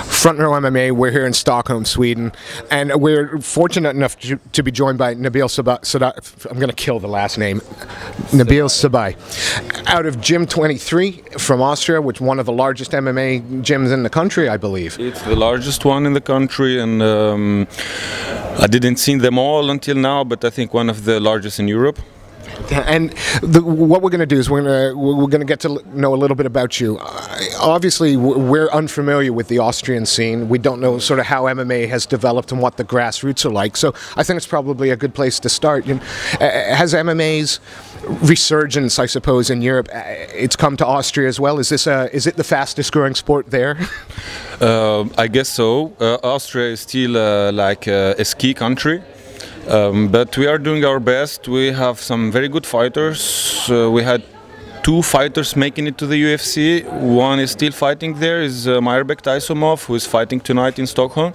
Front Row MMA. We're here in Stockholm, Sweden, and we're fortunate enough to be joined by Nebil Sebai. I'm going to kill the last name. Nebil Sebai, out of Gym 23 from Austria, which is one of the largest MMA gyms in the country, I believe. It's the largest one in the country, and I didn't see them all until now, but I think one of the largest in Europe. And what we're going to do is we're going to get to know a little bit about you. Obviously, we're unfamiliar with the Austrian scene. We don't know sort of how MMA has developed and what the grassroots are like. So I think it's probably a good place to start. Has MMA's resurgence, I suppose, in Europe, it's come to Austria as well? Is it the fastest growing sport there? I guess so. Austria is still like a ski country. But we are doing our best. We have some very good fighters. We had 2 fighters making it to the UFC. One is still fighting there, is Mairbek Taisumov, who is fighting tonight in Stockholm.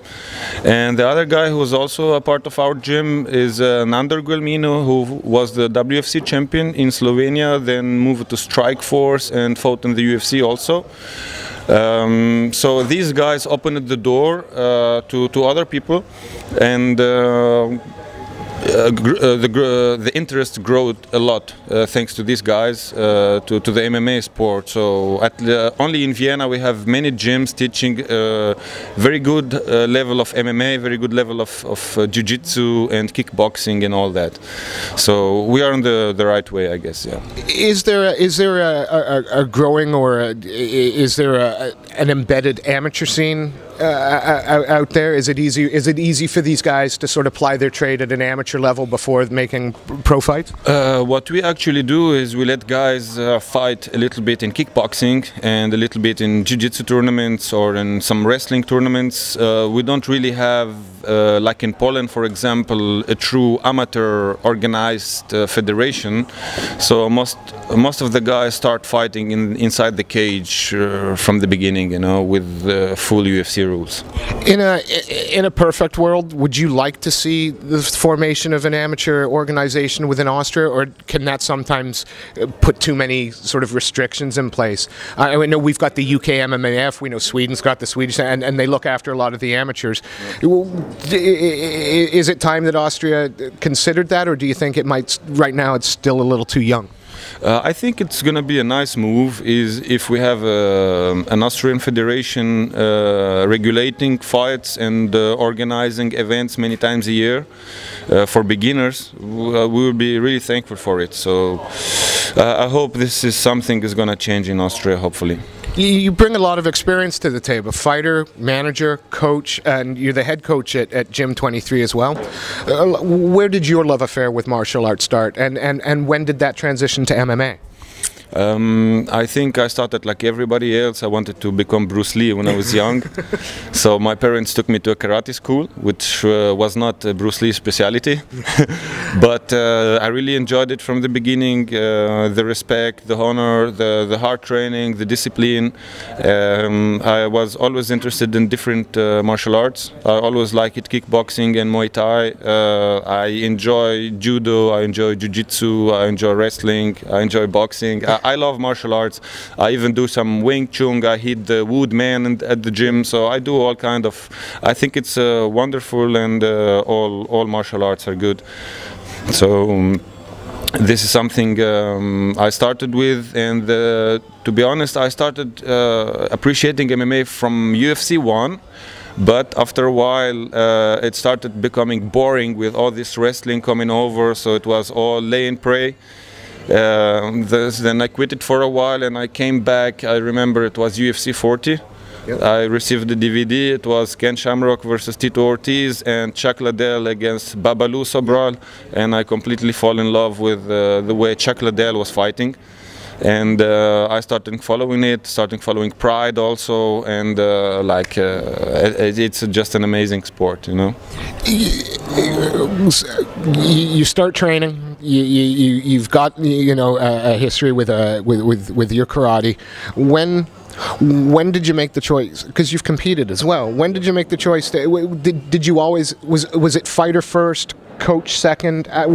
And the other guy who is also a part of our gym is Nandor Guillermino, who was the WFC champion in Slovenia, then moved to Strikeforce and fought in the UFC also. So these guys opened the door to other people, and the interest grew a lot thanks to these guys, to the MMA sport. So only in Vienna we have many gyms teaching very good level of MMA, very good level of jiu-jitsu and kickboxing and all that. So we are on the right way, I guess. Yeah. Is there a growing, or is there an embedded amateur scene out there? Is it easy for these guys to sort of ply their trade at an amateur level before making pro fights? What we actually do is we let guys fight a little bit in kickboxing and a little bit in jiu-jitsu tournaments or in some wrestling tournaments. We don't really have, like in Poland, for example, a true amateur organized federation. So most of the guys start fighting inside the cage from the beginning, you know, with full UFC rules. In a perfect world, would you like to see the formation of an amateur organization within Austria, or can that sometimes put too many sort of restrictions in place? I know we've got the UK MMAF, we know Sweden's got the Swedish, and they look after a lot of the amateurs. Is it time that Austria considered that, or do you think it might, right now it's still a little too young? I think it's going to be a nice move is if we have an Austrian federation regulating fights and organizing events many times a year for beginners. We will be really thankful for it. So I hope this is something is going to change in Austria, hopefully. You bring a lot of experience to the table, fighter, manager, coach, and you're the head coach at Gym 23 as well. Where did your love affair with martial arts start, and when did that transition to MMA? I think I started like everybody else. I wanted to become Bruce Lee when I was young. So my parents took me to a karate school, which was not Bruce Lee's specialty. But I really enjoyed it from the beginning. The respect, the honor, the hard training, the discipline. I was always interested in different martial arts. I always liked kickboxing and Muay Thai. I enjoy judo, I enjoy jiu-jitsu, I enjoy wrestling, I enjoy boxing. I love martial arts. I even do some Wing Chun. I hit the Wood Man at the gym. So I do all kind of. I think it's wonderful, and all martial arts are good. So this is something I started with, and to be honest, I started appreciating MMA from UFC 1. But after a while, it started becoming boring with all this wrestling coming over. So it was all lay and pray. Then I quit it for a while and I came back. I remember it was UFC 40. Yep. I received the DVD. It was Ken Shamrock versus Tito Ortiz and Chuck Liddell against Babalu Sobral. And I completely fall in love with the way Chuck Liddell was fighting. And I started following Pride also, and it's just an amazing sport, you know. You start training. You've got a history with your karate. When did you make the choice? Because you've competed as well. When did you make the choice? Did you always was it fighter first, coach second? How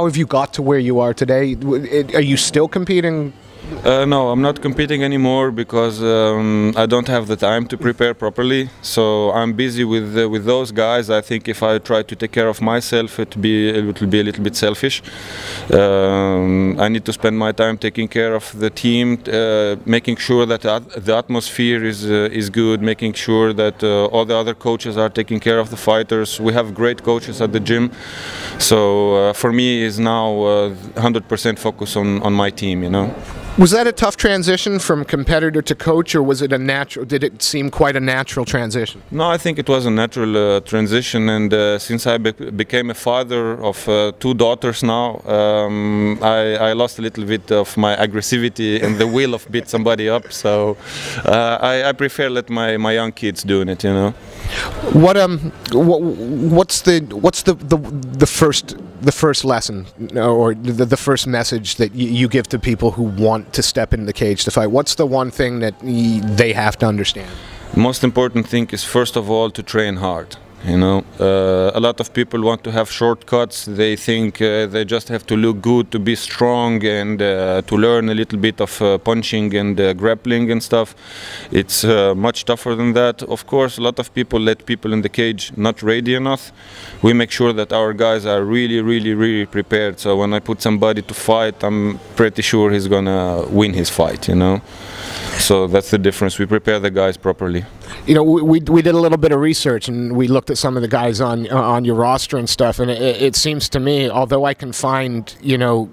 have you got to where you are today? Are you still competing No, I'm not competing anymore because I don't have the time to prepare properly. So I'm busy with those guys. I think if I try to take care of myself, it will be a little bit selfish. I need to spend my time taking care of the team, making sure that the atmosphere is good, making sure that all the other coaches are taking care of the fighters. We have great coaches at the gym. So for me, is now 100% focus on my team. You know. Was that a tough transition from competitor to coach, or was it a natural? Did it seem quite a natural transition? No, I think it was a natural transition, and since I became a father of 2 daughters now, I lost a little bit of my aggressivity and the will of beat somebody up. So I prefer let my young kids doing it, you know. What's the first lesson or the first message that you give to people who want to step into the cage to fight? What's the one thing that they have to understand? Most important thing is first of all to train hard. You know, a lot of people want to have shortcuts. They think they just have to look good to be strong and to learn a little bit of punching and grappling and stuff. It's much tougher than that. Of course, a lot of people let people in the cage not ready enough. We make sure that our guys are really prepared. So when I put somebody to fight, I'm pretty sure he's gonna win his fight, you know. So that's the difference. We prepare the guys properly. You know, we did a little bit of research and we looked at some of the guys on your roster and stuff, and it seems to me, although I can find, you know,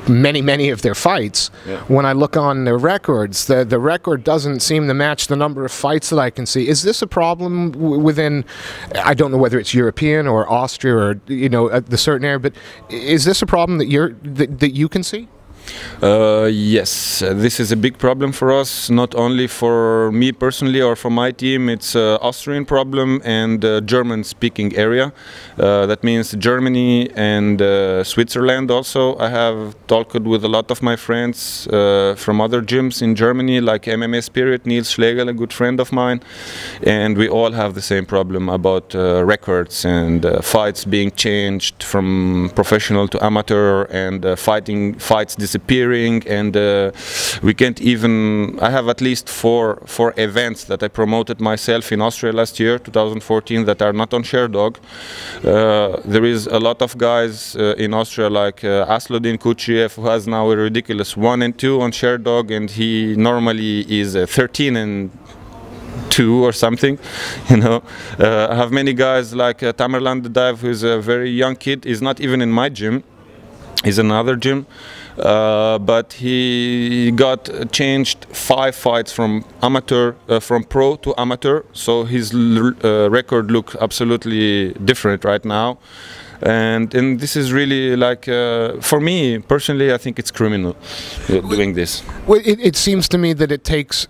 many of their fights, yeah, when I look on their records, the record doesn't seem to match the number of fights that I can see. Is this a problem within, I don't know whether it's European or Austria or, you know, the certain area, but is this a problem that you can see? Yes, this is a big problem for us, not only for me personally or for my team. It's an Austrian problem and German-speaking area. That means Germany and Switzerland also. I have talked with a lot of my friends from other gyms in Germany, like MMA Spirit, Nils Schlegel, a good friend of mine, and we all have the same problem about records and fights being changed from professional to amateur and fights disappearing, and we can't even. I have at least four events that I promoted myself in Austria last year, 2014, that are not on Sherdog. There is a lot of guys in Austria like Aslodin Kuchiev, who has now a ridiculous 1 and 2 on Sherdog, and he normally is 13 and 2 or something, you know. I have many guys like Tamerlan Dadaev, who is a very young kid. He's not even in my gym. He's another gym. But he got changed 5 fights from pro to amateur, so his record looks absolutely different right now. And this is really like, for me personally, I think it's criminal doing this. Well, it seems to me that it takes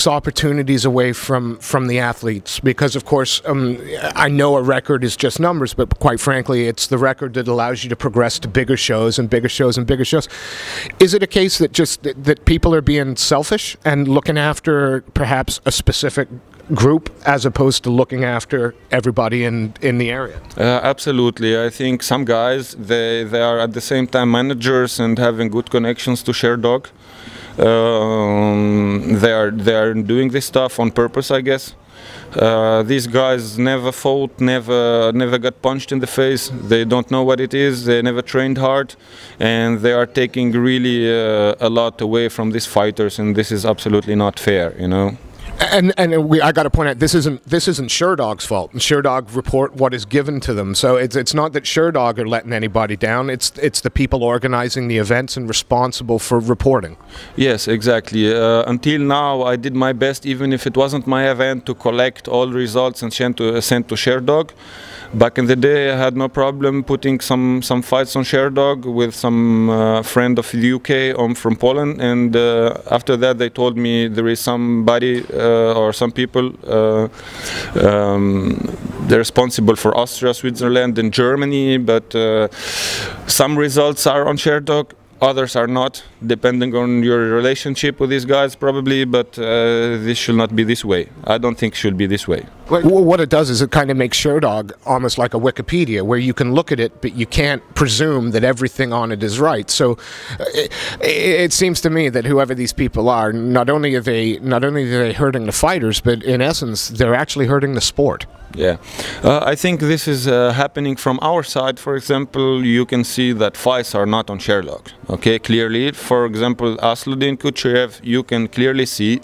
opportunities away from the athletes, because of course I know a record is just numbers, but quite frankly it's the record that allows you to progress to bigger shows and bigger shows and bigger shows. Is it a case that that people are being selfish and looking after perhaps a specific group as opposed to looking after everybody in the area? Absolutely. I think some guys, they are at the same time managers and having good connections to Sherdog. They are doing this stuff on purpose, I guess. These guys never fought, never got punched in the face. They don't know what it is. They never trained hard, and they are taking really a lot away from these fighters, and this is absolutely not fair, you know. And I got to point out, this isn't Sherdog's fault. Sherdog report what is given to them. So it's not that Sherdog are letting anybody down. It's the people organizing the events and responsible for reporting. Yes, exactly. Until now, I did my best, even if it wasn't my event, to collect all results and send to Sherdog. Back in the day, I had no problem putting some fights on Sherdog with some friend of the UK from Poland, and after that they told me there is somebody or some people they're responsible for Austria, Switzerland and Germany, but some results are on Sherdog, others are not, depending on your relationship with these guys probably, but this should not be this way. I don't think it should be this way. What it does is it kind of makes Sherdog almost like a Wikipedia, where you can look at it, but you can't presume that everything on it is right. So it seems to me that whoever these people are, not only are they hurting the fighters, but in essence, they're actually hurting the sport. Yeah, I think this is happening from our side. For example, you can see that fights are not on Sherdog. Okay, clearly. For example, Asludin Kuchev, you can clearly see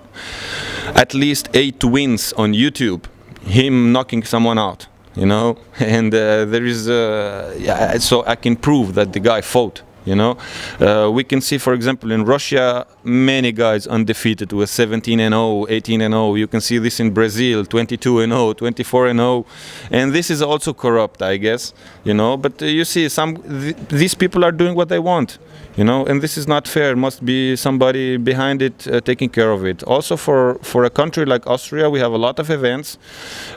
at least 8 wins on YouTube. Him knocking someone out, you know, and there is yeah, so I can prove that the guy fought, you know. We can see, for example, in Russia, many guys undefeated with 17-0, 18-0. You can see this in Brazil, 22-0, 24-0, and this is also corrupt, I guess, you know. But you see, these people are doing what they want, you know, and this is not fair. Must be somebody behind it taking care of it. Also, for a country like Austria, we have a lot of events.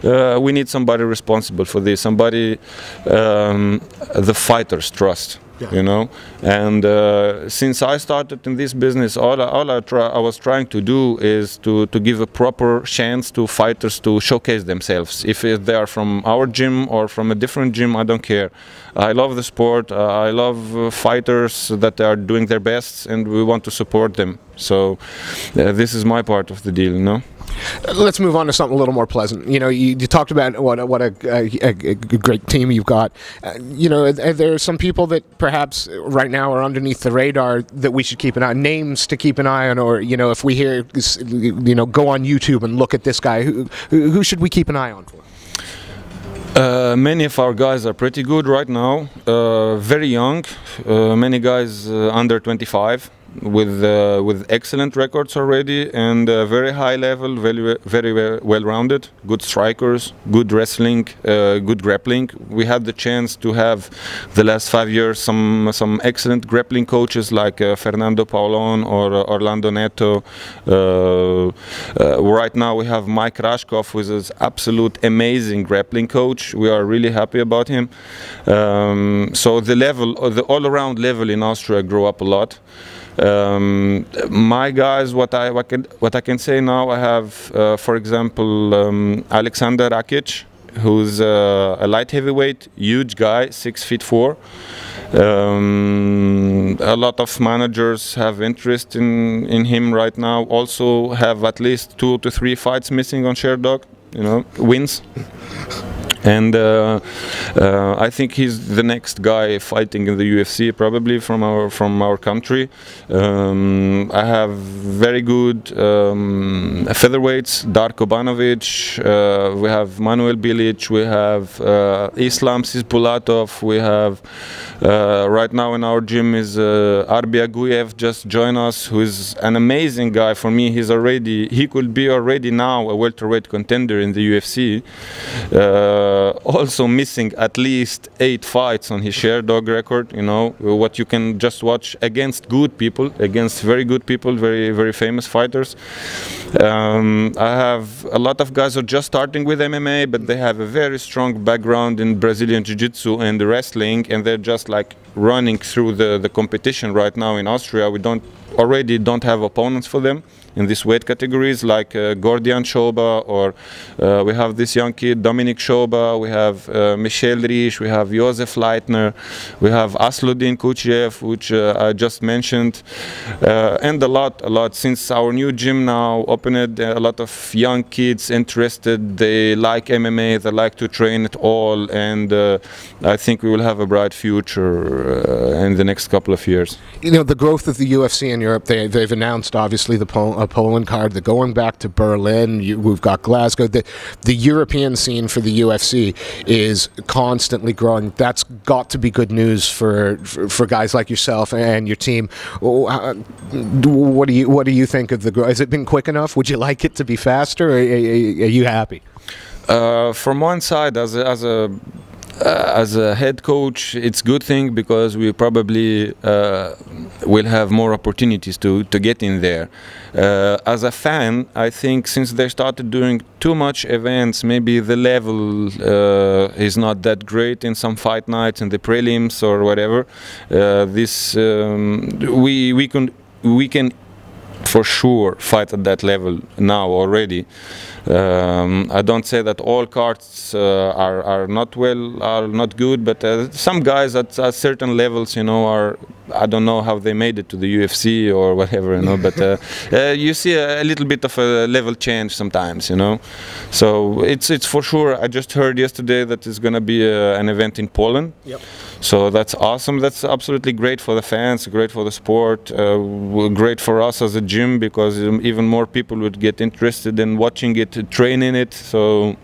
We need somebody responsible for this. Somebody the fighters trust. Yeah. You know, and since I started in this business, all I was trying to do is to give a proper chance to fighters to showcase themselves. If they are from our gym or from a different gym, I don't care. I love the sport. I love fighters that are doing their best, and we want to support them. So this is my part of the deal, you know. Let's move on to something a little more pleasant. You know, you talked about what a great team you've got. You know, there are some people that perhaps right now are underneath the radar that we should keep an eye on, names to keep an eye on, or, you know, if we hear, you know, go on YouTube and look at this guy, who should we keep an eye on for? Many of our guys are pretty good right now, very young, many guys under 25. With excellent records already, and very high level, very well-rounded, good strikers, good wrestling, good grappling. We had the chance to have the last 5 years some excellent grappling coaches like Fernando Paulon or Orlando Neto. Right now we have Mike Rashkov, who is an absolute amazing grappling coach. We are really happy about him. So the level, the all-around level in Austria grew up a lot. My guys, what I can say now, I have, for example, Alexander Rakic, who's a light heavyweight, huge guy, 6'4". A lot of managers have interest in him right now. Also have at least 2 to 3 fights missing on Sherdog, you know, wins. And I think he's the next guy fighting in the UFC, probably from our country. I have very good featherweights, Darko Banovic, we have Manuel Bilic, we have Islam Sisbulatov, we have right now in our gym is Arbia Guyev just joined us, who is an amazing guy. For me, he could be already now a welterweight contender in the UFC. Also missing at least 8 fights on his Sherdog record, you know, what you can just watch against good people, against very good people, very famous fighters. I have a lot of guys who are just starting with MMA, but they have a very strong background in Brazilian Jiu-Jitsu and wrestling, and they're just like running through the competition right now in Austria. We already don't have opponents for them in these weight categories, like Gordian Shoba, or we have this young kid Dominik Shoba, we have Michel Riesch, we have Josef Leitner, we have Asludin Kuchev, which I just mentioned, and a lot. Since our new gym now opened, a lot of young kids interested. They like MMA, they like to train it all, and I think we will have a bright future in the next couple of years. You know, the growth of the UFC in Europe, they've announced obviously the Poland card. They're going back to Berlin. We've got Glasgow. The European scene for the UFC is constantly growing. That's got to be good news for guys like yourself and your team. What do you think of the growth? Has it been quick enough? Would you like it to be faster? Or are you happy? From one side, as a head coach, it's a good thing because we probably will have more opportunities to get in there. As a fan, I think since they started doing too much events, maybe the level is not that great in some fight nights, in the prelims or whatever. We can for sure fight at that level now already. I don't say that all cards are not good, but some guys at certain levels, are, I don't know how they made it to the UFC or whatever, but you see a little bit of a level change sometimes, So it's for sure. I just heard yesterday that there's going to be an event in Poland. Yep. So that's awesome. That's absolutely great for the fans, great for the sport, great for us as a gym, because even more people would get interested in watching it, training it. So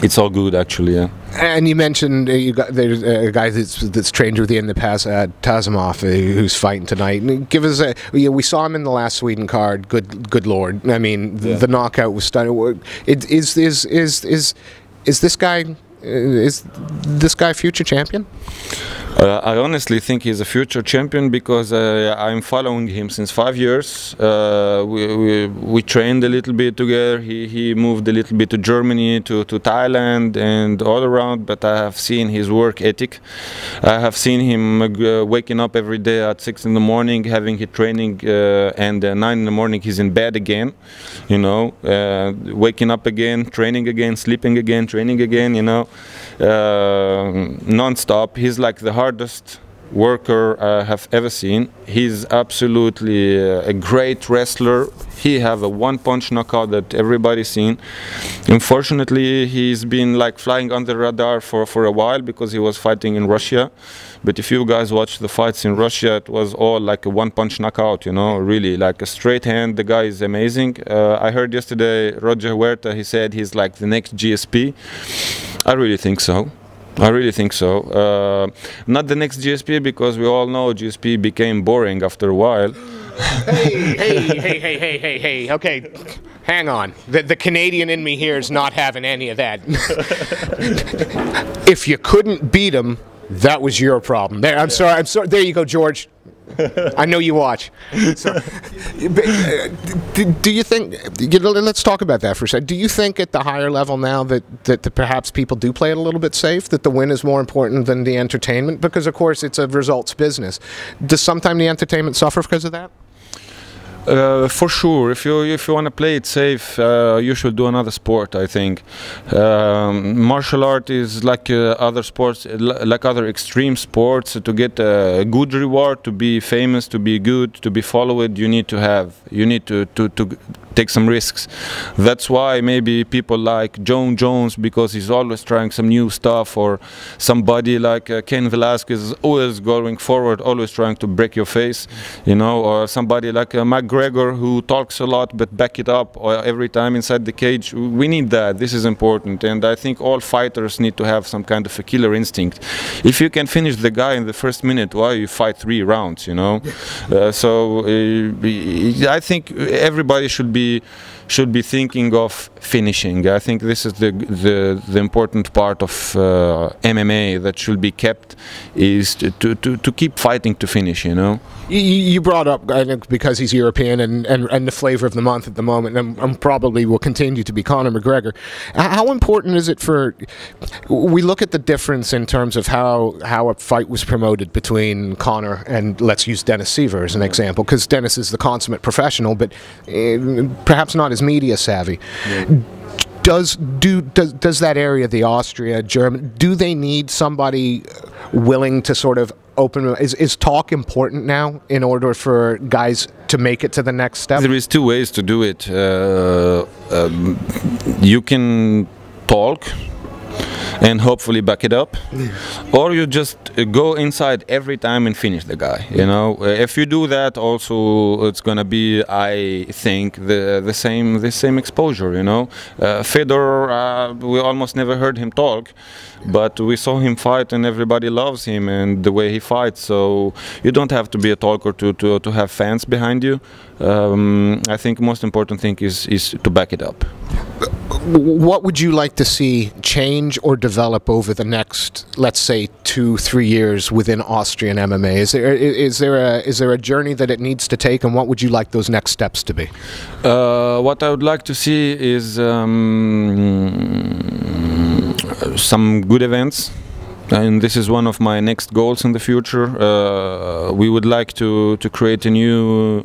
it's all good, actually. Yeah. And you mentioned there's a guy that's trained with you in the past, Tazimov, who's fighting tonight. Give us we saw him in the last Sweden card. Good Lord! I mean, the knockout was stunning. Is this guy? Is this guy a future champion? I honestly think he's a future champion, because I'm following him since 5 years. We trained a little bit together. He moved a little bit to Germany, to Thailand, and all around. But I have seen his work ethic. I have seen him waking up every day at 6 in the morning, having his training, and 9 in the morning he's in bed again. Waking up again, training again, sleeping again, training again. Non-stop. He's like the hardest worker I have ever seen. He's absolutely a great wrestler. He have a one-punch knockout that everybody's seen. Unfortunately, he's been like flying under the radar for a while, because he was fighting in Russia. But if you guys watch the fights in Russia, it was all like a one-punch knockout, really, like a straight hand. The guy is amazing. I heard yesterday Roger Huerta, he said he's like the next GSP. I really think so. Not the next GSP, because we all know GSP became boring after a while. Hey. Okay, hang on. The Canadian in me here is not having any of that. If you couldn't beat him, that was your problem. There, I'm sorry. There you go, George. I know you watch. So, do you think? Let's talk about that for a second. Do you think at the higher level now that perhaps people do play it a little bit safe? That the win is more important than the entertainment? Because of course it's a results business. Does sometimes the entertainment suffer because of that? For sure, if you want to play it safe, you should do another sport. I think martial art is like other sports, like other extreme sports. To get a good reward, to be famous, to be good, to be followed, you need to take some risks. That's why maybe people like John Jones, because he's always trying some new stuff, or somebody like Ken Velasquez is always going forward, always trying to break your face, or somebody like McGregor, who talks a lot but back it up every time inside the cage. We need that. This is important, and I think all fighters need to have some kind of a killer instinct. If you can finish the guy in the first minute, why you fight 3 rounds? So I think everybody should be thinking of finishing. I think this is the important part of MMA that should be kept, is to keep fighting to finish. You brought up, I think, because he's European and the flavor of the month at the moment, and probably will continue to be Conor McGregor. How important is it we look at the difference in terms of how a fight was promoted between Conor and, let's use Dennis Seaver as an example, because Dennis is the consummate professional, but perhaps not as media savvy. Yeah. Does that area, the Austria, German, do they need somebody willing to sort of open? Is talk important now in order for guys to make it to the next step? There is 2 ways to do it. You can talk and hopefully back it up, or you just go inside every time and finish the guy. If you do that, also it's gonna be, I think, the same exposure. Fedor, we almost never heard him talk, but we saw him fight, and everybody loves him and the way he fights. So you don't have to be a talker to have fans behind you. I think most important thing is to back it up. What would you like to see change or develop over the next, let's say, 2-3 years within Austrian MMA? Is there a journey that it needs to take, and what would you like those next steps to be? What I would like to see is some good events. and this is one of my next goals in the future. We would like to create a new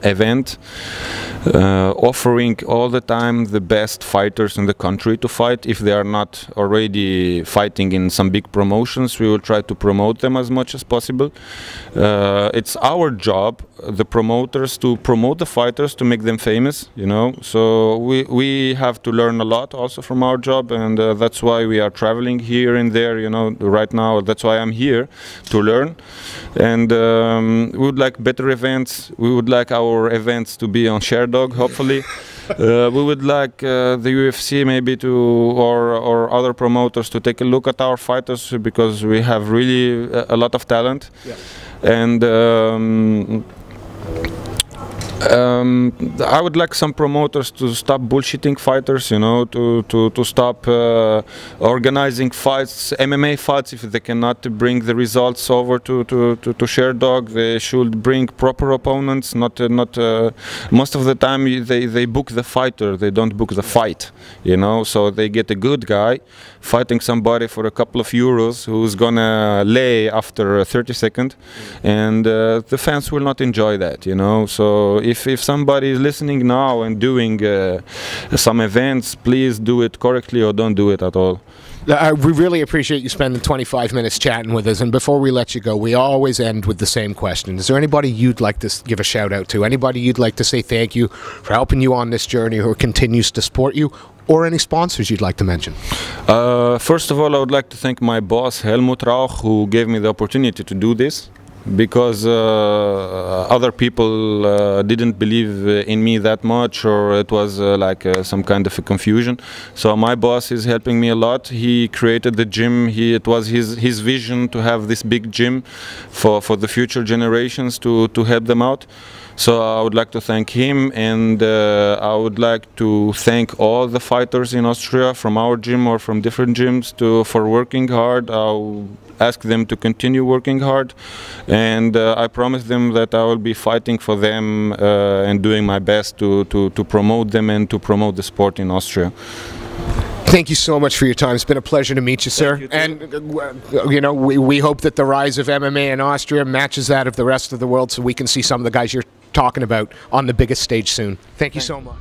event offering all the time the best fighters in the country to fight. If they are not already fighting in some big promotions, we will try to promote them as much as possible. It's our job, the promoters, to promote the fighters, to make them famous, you know. So we have to learn a lot also from our job, and that's why we are traveling here and there, you know. Right now, that's why I'm here, to learn. And we would like better events. We would like our events to be on Sherdog, hopefully. We would like the UFC maybe to, or other promoters, to take a look at our fighters, because we have really a lot of talent. Yeah. And I would like some promoters to stop bullshitting fighters, you know, to stop organizing fights, MMA fights. If they cannot bring the results over to Sherdog, they should bring proper opponents. Not most of the time they book the fighter, they don't book the fight, you know. So they get a good guy fighting somebody for a couple of euros who's gonna lay after 30 seconds, and the fans will not enjoy that, you know. So if somebody is listening now and doing some events, please do it correctly or don't do it at all. We really appreciate you spending 25 minutes chatting with us, and before we let you go, we always end with the same question. Is there anybody you'd like to give a shout out to? Anybody you'd like to say thank you for helping you on this journey, who continues to support you? Or any sponsors you'd like to mention? First of all, I would like to thank my boss, Helmut Rauch, who gave me the opportunity to do this, because other people didn't believe in me that much, or it was like some kind of a confusion. So my boss is helping me a lot. He created the gym. It was his vision to have this big gym for the future generations, to help them out. So I would like to thank him, and I would like to thank all the fighters in Austria from our gym or from different gyms for working hard. I'll ask them to continue working hard, and I promise them that I will be fighting for them and doing my best to promote them and to promote the sport in Austria. Thank you so much for your time. It's been a pleasure to meet you, sir. And you know, we hope that the rise of MMA in Austria matches that of the rest of the world, so we can see some of the guys you're talking about on the biggest stage soon. Thank you so much.